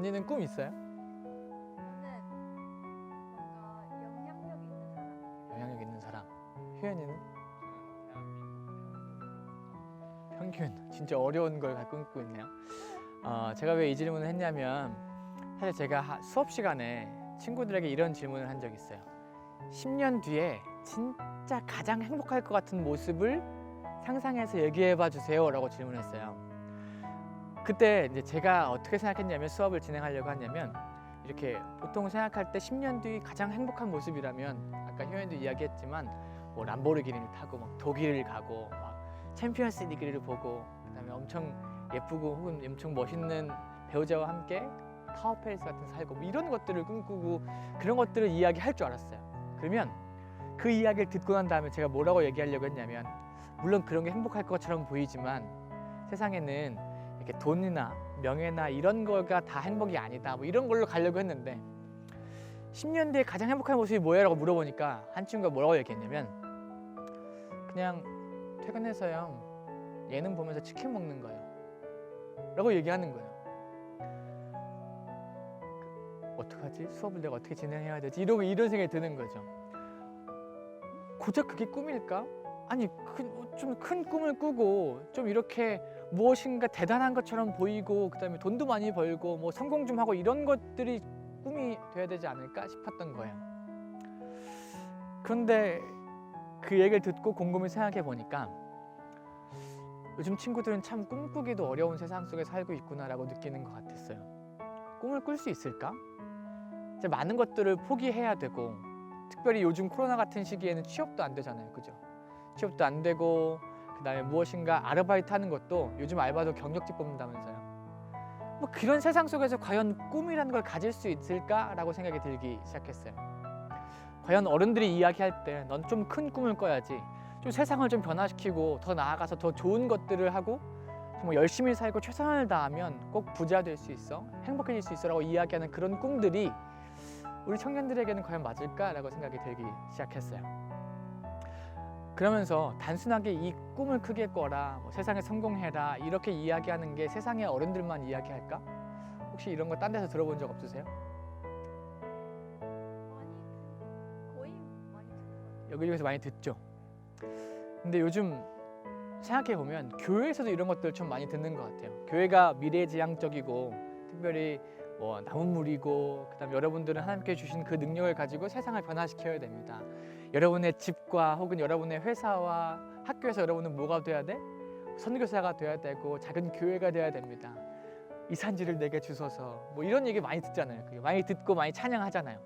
건이는 꿈 있어요? 저는 뭔가 영향력 있는 사람. 영향력 있는 사람. 효연이는? 평균. 진짜 어려운 걸 꿈꾸고 있네요. 제가 왜 이 질문을 했냐면 사실 제가 수업 시간에 친구들에게 이런 질문을 한 적이 있어요. 10년 뒤에 진짜 가장 행복할 것 같은 모습을 상상해서 얘기해 봐 주세요 라고 질문했어요. 그때 이제 제가 어떻게 생각했냐면 수업을 진행하려고 하냐면 이렇게 보통 생각할 때 10년 뒤 가장 행복한 모습이라면 아까 효연도 이야기했지만 뭐 람보르기니를 타고 막 독일을 가고 막 챔피언스 리그를 보고 그다음에 엄청 예쁘고 혹은 엄청 멋있는 배우자와 함께 타워팰리스 같은 데 살고 뭐 이런 것들을 꿈꾸고 그런 것들을 이야기할 줄 알았어요. 그러면 그 이야기를 듣고 난 다음에 제가 뭐라고 얘기하려고 했냐면 물론 그런 게 행복할 것처럼 보이지만 세상에는 이렇게 돈이나 명예나 이런 거가 다 행복이 아니다 뭐 이런 걸로 가려고 했는데 10년 뒤에 가장 행복한 모습이 뭐야? 라고 물어보니까 한 친구가 뭐라고 얘기했냐면 그냥 퇴근해서요 예능 보면서 치킨 먹는 거예요 라고 얘기하는 거예요. 어떡하지? 수업을 내가 어떻게 진행해야 되지? 이런 생각이 드는 거죠. 고작 그게 꿈일까? 아니 좀 큰 꿈을 꾸고 좀 이렇게 무엇인가 대단한 것처럼 보이고 그다음에 돈도 많이 벌고 뭐 성공 좀 하고 이런 것들이 꿈이 돼야 되지 않을까 싶었던 거예요. 그런데 그 얘기를 듣고 곰곰이 생각해 보니까 요즘 친구들은 참 꿈꾸기도 어려운 세상 속에 살고 있구나라고 느끼는 것 같았어요. 꿈을 꿀 수 있을까? 이제 많은 것들을 포기해야 되고 특별히 요즘 코로나 같은 시기에는 취업도 안 되잖아요. 그죠? 취업도 안 되고 그다음에 무엇인가 아르바이트 하는 것도 요즘 알바도 경력직 뽑는다면서요. 뭐 그런 세상 속에서 과연 꿈이라는 걸 가질 수 있을까라고 생각이 들기 시작했어요. 과연 어른들이 이야기할 때 넌 좀 큰 꿈을 꿔야지 좀 세상을 좀 변화시키고 더 나아가서 더 좋은 것들을 하고 정말 열심히 살고 최선을 다하면 꼭 부자 될 수 있어 행복해질 수 있어라고 이야기하는 그런 꿈들이 우리 청년들에게는 과연 맞을까라고 생각이 들기 시작했어요. 그러면서 단순하게 이 꿈을 크게 꿔라, 뭐 세상에 성공해라 이렇게 이야기하는 게 세상의 어른들만 이야기할까? 혹시 이런 거 딴 데서 들어본 적 없으세요? 거의 많이 듣는 것 같아요. 여기저기서 많이 듣죠. 근데 요즘 생각해 보면 교회에서도 이런 것들 좀 많이 듣는 것 같아요. 교회가 미래지향적이고 특별히 뭐 나무물이고 그다음 여러분들은 하나님께 주신 그 능력을 가지고 세상을 변화시켜야 됩니다. 여러분의 집과 혹은 여러분의 회사와 학교에서 여러분은 뭐가 돼야 돼? 선교사가 돼야 되고 작은 교회가 돼야 됩니다. 이 산지를 내게 주소서. 뭐 이런 얘기 많이 듣잖아요. 그게 많이 듣고 많이 찬양하잖아요.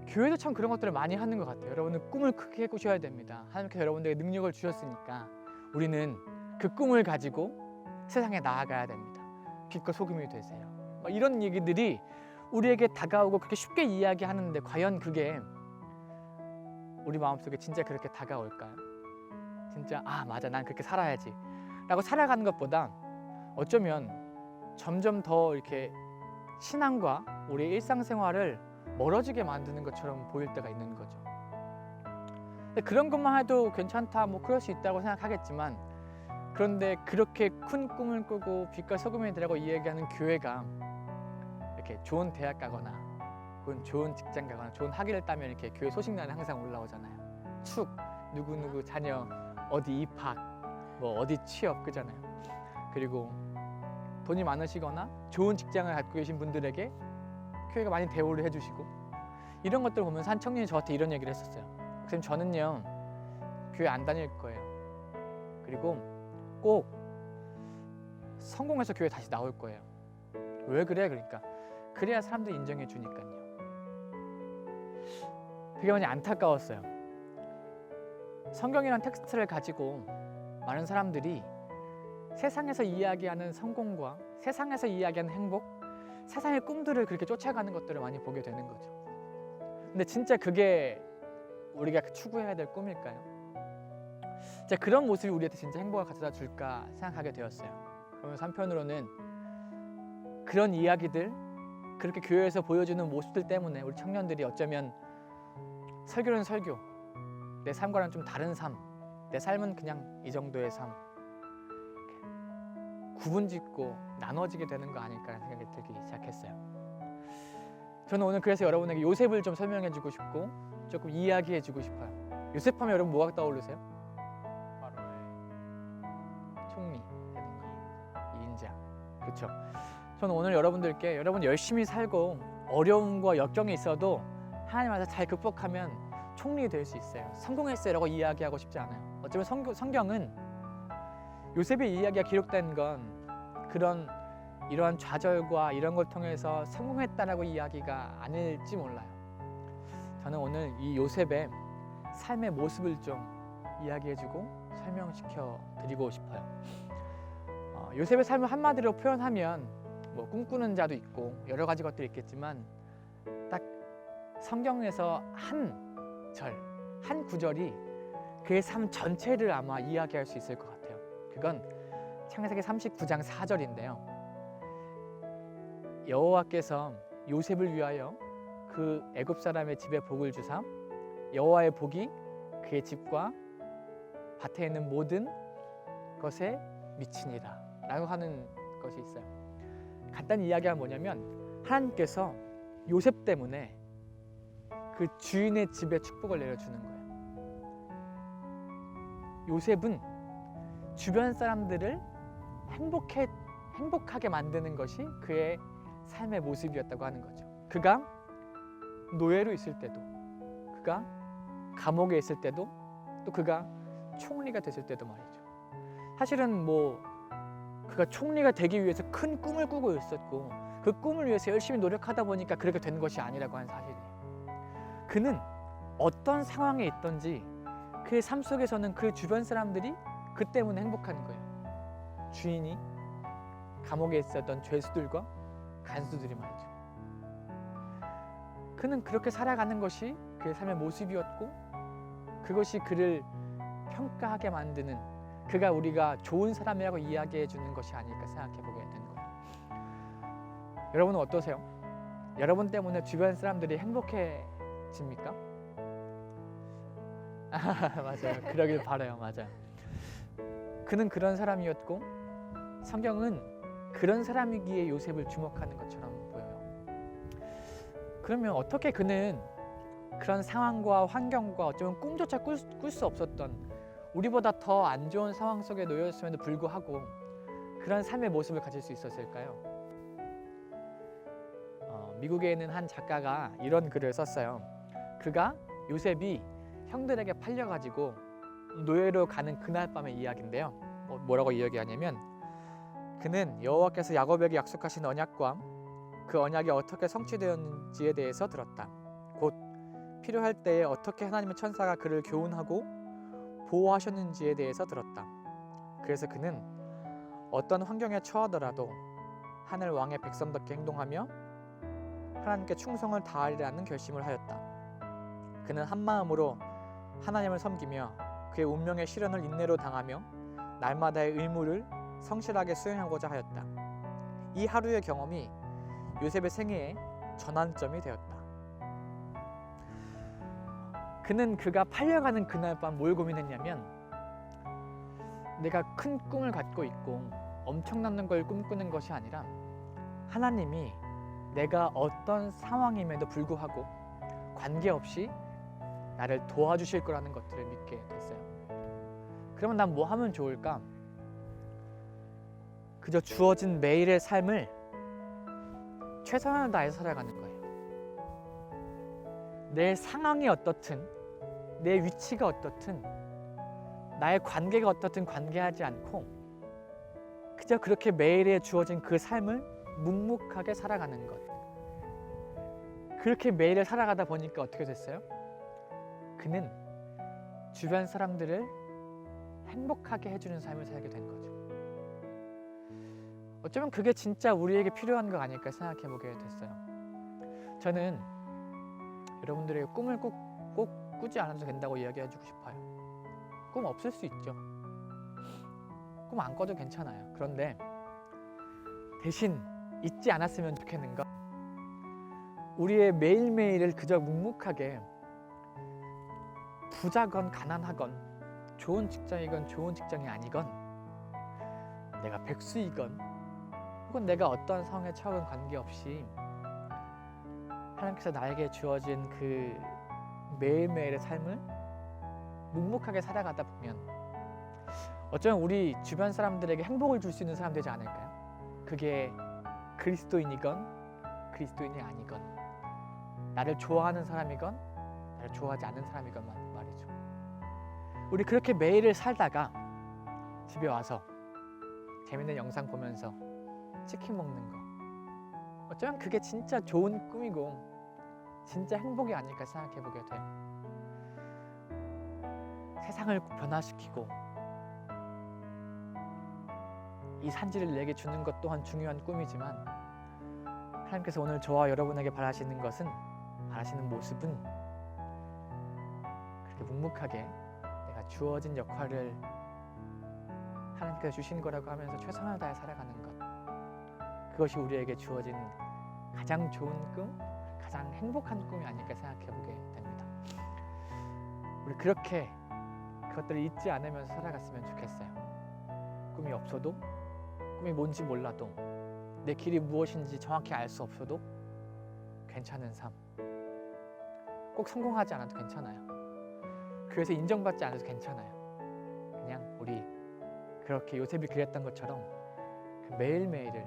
교회도 참 그런 것들을 많이 하는 것 같아요. 여러분은 꿈을 크게 꾸셔야 됩니다. 하나님께서 여러분들에게 능력을 주셨으니까 우리는 그 꿈을 가지고 세상에 나아가야 됩니다. 빛과 소금이 되세요. 이런 얘기들이 우리에게 다가오고 그렇게 쉽게 이야기하는데 과연 그게 우리 마음속에 진짜 그렇게 다가올까요? 진짜 맞아 난 그렇게 살아야지 라고 살아가는 것보다 어쩌면 점점 더 이렇게 신앙과 우리의 일상생활을 멀어지게 만드는 것처럼 보일 때가 있는 거죠. 근데 그런 것만 해도 괜찮다 뭐 그럴 수 있다고 생각하겠지만 그런데 그렇게 큰 꿈을 꾸고 빛과 소금이 되라고 이야기하는 교회가 이렇게 좋은 대학 가거나 혹은 좋은 직장 가거나 좋은 학위를 따면 이렇게 교회 소식란에 항상 올라오잖아요. 축 누구누구 자녀 어디 입학 뭐 어디 취업 그잖아요. 그리고 돈이 많으시거나 좋은 직장을 갖고 계신 분들에게 교회가 많이 대우를 해주시고 이런 것들을 보면서 한 청년이 저한테 이런 얘기를 했었어요. 선생님 저는요 교회 안 다닐 거예요. 그리고 꼭 성공해서 교회 다시 나올 거예요. 왜 그래? 그러니까 그래야 사람들이 인정해 주니까요. 되게 많이 안타까웠어요. 성경이란 텍스트를 가지고 많은 사람들이 세상에서 이야기하는 성공과 세상에서 이야기하는 행복, 세상의 꿈들을 그렇게 쫓아가는 것들을 많이 보게 되는 거죠. 근데 진짜 그게 우리가 추구해야 될 꿈일까요? 진짜 그런 모습이 우리한테 진짜 행복을 가져다 줄까 생각하게 되었어요. 그러면서 한편으로는 그런 이야기들, 그렇게 교회에서 보여주는 모습들 때문에 우리 청년들이 어쩌면 설교는 설교, 내 삶과는 좀 다른 삶, 내 삶은 그냥 이 정도의 삶, 구분짓고 나눠지게 되는 거 아닐까라는 생각이 들기 시작했어요. 저는 오늘 그래서 여러분에게 요셉을 좀 설명해주고 싶고 조금 이야기해주고 싶어요. 요셉하면 여러분 뭐가 떠오르세요? 총리, 이인자. 그렇죠. 저는 오늘 여러분들께 여러분 열심히 살고 어려움과 역경이 있어도 하나님 안에서 잘 극복하면 총리 될 수 있어요. 성공했어요라고 이야기하고 싶지 않아요. 어쩌면 성경은 요셉의 이야기가 기록된 건 이러한 좌절과 이런 걸 통해서 성공했다라고 이야기가 아닐지 몰라요. 저는 오늘 이 요셉의 삶의 모습을 좀 이야기해주고 설명시켜 드리고 싶어요. 요셉의 삶을 한마디로 표현하면 뭐 꿈꾸는 자도 있고 여러 가지 것들이 있겠지만 딱 성경에서 한 구절이 그의 삶 전체를 아마 이야기할 수 있을 것 같아요. 그건 창세기 39장 4절인데요. 여호와께서 요셉을 위하여 그 애굽 사람의 집에 복을 주사 여호와의 복이 그의 집과 밭에 있는 모든 것에 미치니라 라고 하는 것이 있어요. 간단히 이야기하면 뭐냐면 하나님께서 요셉 때문에 그 주인의 집에 축복을 내려주는 거예요. 요셉은 주변 사람들을 행복하게 만드는 것이 그의 삶의 모습이었다고 하는 거죠. 그가 노예로 있을 때도, 그가 감옥에 있을 때도, 또 그가 총리가 됐을 때도 말이죠. 사실은 그가 총리가 되기 위해서 큰 꿈을 꾸고 있었고 그 꿈을 위해서 열심히 노력하다 보니까 그렇게 된 것이 아니라고 하는 사실이에요. 그는 어떤 상황에 있든지 그의 삶 속에서는 그 주변 사람들이 그 때문에 행복한 거예요. 주인이 감옥에 있었던 죄수들과 간수들이 말이죠. 그는 그렇게 살아가는 것이 그의 삶의 모습이었고 그것이 그를 평가하게 만드는 그가 우리가 좋은 사람이라고 이야기해 주는 것이 아닐까 생각해 보게 되는 거예요. 여러분은 어떠세요? 여러분 때문에 주변 사람들이 행복해집니까? 맞아요. 그러길 바라요. 맞아요. 그는 그런 사람이었고 성경은 그런 사람이기에 요셉을 주목하는 것처럼 보여요. 그러면 어떻게 그는 그런 상황과 환경과 어쩌면 꿈조차 꿀 수 없었던 우리보다 더 안 좋은 상황 속에 놓였음에도 불구하고 그런 삶의 모습을 가질 수 있었을까요? 미국에 있는 한 작가가 이런 글을 썼어요. 그가 요셉이 형들에게 팔려가지고 노예로 가는 그날 밤의 이야기인데요. 뭐라고 이야기하냐면 그는 여호와께서 야곱에게 약속하신 언약과 그 언약이 어떻게 성취되었는지에 대해서 들었다. 곧 필요할 때에 어떻게 하나님의 천사가 그를 교훈하고 보호하셨는지에 대해서 들었다. 그래서 그는 어떤 환경에 처하더라도 하늘 왕의 백성답게 행동하며 하나님께 충성을 다하리라는 결심을 하였다. 그는 한 마음으로 하나님을 섬기며 그의 운명의 시련을 인내로 당하며 날마다의 의무를 성실하게 수행하고자 하였다. 이 하루의 경험이 요셉의 생애의 전환점이 되었다. 그는 그가 팔려가는 그날 밤 뭘 고민했냐면 내가 큰 꿈을 갖고 있고 엄청난 걸 꿈꾸는 것이 아니라 하나님이 내가 어떤 상황임에도 불구하고 관계없이 나를 도와주실 거라는 것들을 믿게 됐어요. 그러면 난 뭐 하면 좋을까? 그저 주어진 매일의 삶을 최선을 다해서 살아가는 거예요. 내 상황이 어떻든 내 위치가 어떻든 나의 관계가 어떻든 관계하지 않고 그저 그렇게 매일에 주어진 그 삶을 묵묵하게 살아가는 것. 그렇게 매일을 살아가다 보니까 어떻게 됐어요? 그는 주변 사람들을 행복하게 해주는 삶을 살게 된 거죠. 어쩌면 그게 진짜 우리에게 필요한 거 아닐까 생각해 보게 됐어요. 저는 여러분들에게 꿈을 꼭 꾸지 않아도 된다고 이야기해 주고 싶어요. 꿈 없을 수 있죠. 꿈 안 꿔도 괜찮아요. 그런데 대신 잊지 않았으면 좋겠는 건 우리의 매일매일을 그저 묵묵하게 부자건 가난하건 좋은 직장이건 좋은 직장이 아니건 내가 백수이건 혹은 내가 어떤 상황에 처하건 관계없이 하나님께서 나에게 주어진 그 매일매일의 삶을 묵묵하게 살아가다 보면 어쩌면 우리 주변 사람들에게 행복을 줄 수 있는 사람 되지 않을까요? 그게 그리스도인이건 그리스도인이 아니건, 나를 좋아하는 사람이건 나를 좋아하지 않는 사람이건 말이죠. 우리 그렇게 매일을 살다가 집에 와서 재밌는 영상 보면서 치킨 먹는 거, 어쩌면 그게 진짜 좋은 꿈이고 진짜 행복이 아닐까 생각해 보게 돼요. 세상을 변화시키고 이 산지를 내게 주는 것 또한 중요한 꿈이지만, 하나님께서 오늘 저와 여러분에게 바라시는 모습은 그렇게 묵묵하게 내가 주어진 역할을 하나님께서 주신 거라고 하면서 최선을 다해 살아가는 것, 그것이 우리에게 주어진 가장 좋은 꿈, 가장 행복한 꿈이 아닐까 생각해 보게 됩니다. 우리 그렇게 그것들을 잊지 않으면서 살아갔으면 좋겠어요. 꿈이 없어도, 꿈이 뭔지 몰라도, 내 길이 무엇인지 정확히 알 수 없어도 괜찮은 삶, 꼭 성공하지 않아도 괜찮아요. 교회에서 인정받지 않아도 괜찮아요. 그냥 우리 그렇게 요셉이 그랬던 것처럼 그 매일매일을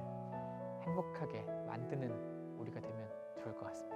행복하게 만드는 우리가 되면 좋을 것 같습니다.